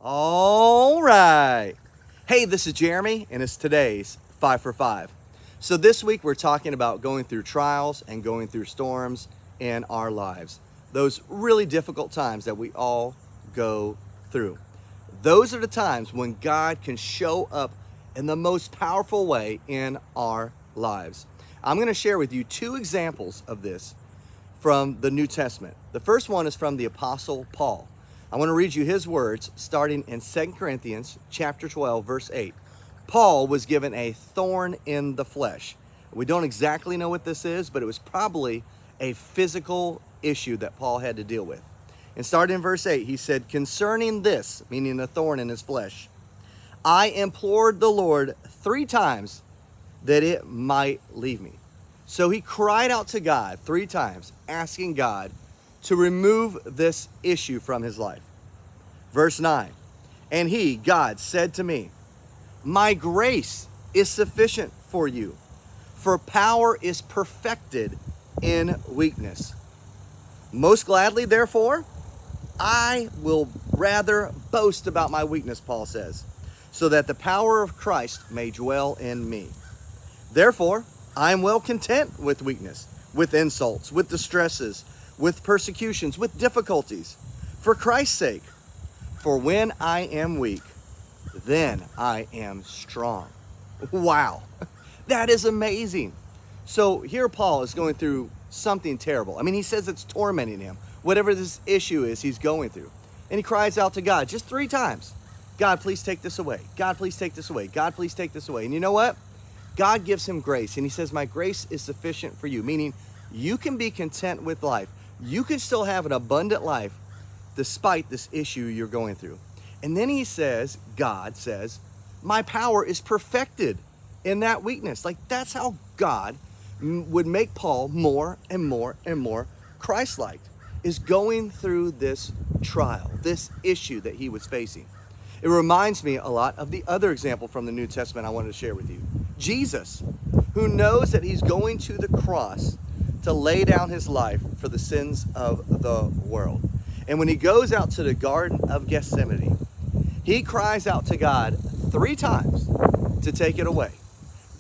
All right. Hey, this is Jeremy, and it's today's 5 for 5. So this week we're talking about going through trials and going through storms in our lives. Those really difficult times that we all go through. Those are the times when God can show up in the most powerful way in our lives. I'm going to share with you two examples of this from the New Testament. The first one is from the Apostle Paul. I want to read you his words starting in 2 Corinthians chapter 12, verse 8. Paul was given a thorn in the flesh. We don't exactly know what this is, but it was probably a physical issue that Paul had to deal with. And starting in verse 8, he said, "Concerning this," meaning a thorn in his flesh, "I implored the Lord 3 times that it might leave me." So he cried out to God 3 times, asking God to remove this issue from his life. Verse 9, "And he, God, said to me, my grace is sufficient for you, for power is perfected in weakness. Most gladly, therefore, I will rather boast about my weakness," Paul says, "so that the power of Christ may dwell in me. Therefore, I am well content with weakness, with insults, with distresses, with persecutions, with difficulties, for Christ's sake. For when I am weak, then I am strong." Wow, that is amazing. So here Paul is going through something terrible. I mean, he says it's tormenting him, whatever this issue is he's going through. And he cries out to God just 3 times. "God, please take this away. God, please take this away. God, please take this away." And you know what? God gives him grace, and he says, "My grace is sufficient for you," meaning you can be content with life. You can still have an abundant life despite this issue you're going through. And then he says, God says, "My power is perfected in that weakness." Like, that's how God would make Paul more and more and more Christ-like, is going through this trial, this issue that he was facing. It reminds me a lot of the other example from the New Testament I wanted to share with you. Jesus, who knows that he's going to the cross to lay down his life for the sins of the world. And when he goes out to the Garden of Gethsemane, he cries out to God 3 times to take it away.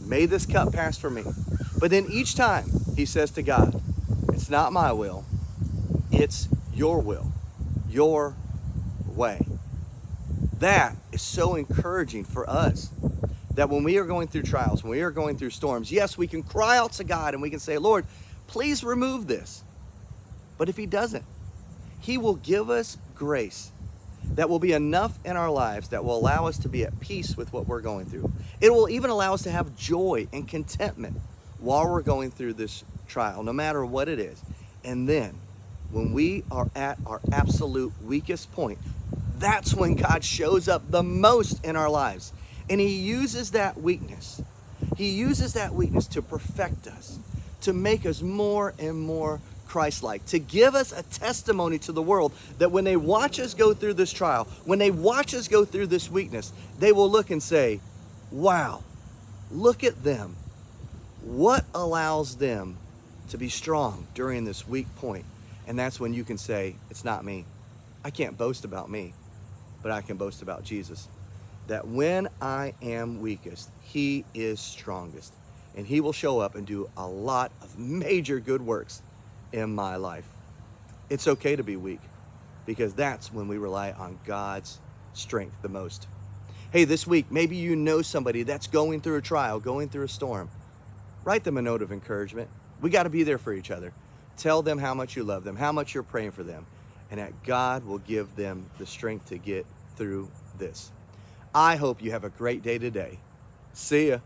"May this cup pass from me." But then each time he says to God, "It's not my will, it's your will, your way." That is so encouraging for us, that when we are going through trials, when we are going through storms, yes, we can cry out to God and we can say, "Lord, please remove this." But if he doesn't, he will give us grace that will be enough in our lives that will allow us to be at peace with what we're going through. It will even allow us to have joy and contentment while we're going through this trial, no matter what it is. And then when we are at our absolute weakest point, that's when God shows up the most in our lives. And he uses that weakness. He uses that weakness to perfect us, to make us more and more Christ-like, to give us a testimony to the world that when they watch us go through this trial, when they watch us go through this weakness, they will look and say, "Wow, look at them. What allows them to be strong during this weak point?" And that's when you can say, "It's not me. I can't boast about me, but I can boast about Jesus. That when I am weakest, he is strongest. And he will show up and do a lot of major good works in my life." It's okay to be weak, because that's when we rely on God's strength the most. Hey, this week, maybe you know somebody that's going through a trial, going through a storm. Write them a note of encouragement. We got to be there for each other. Tell them how much you love them, how much you're praying for them, and that God will give them the strength to get through this. I hope you have a great day today. See ya.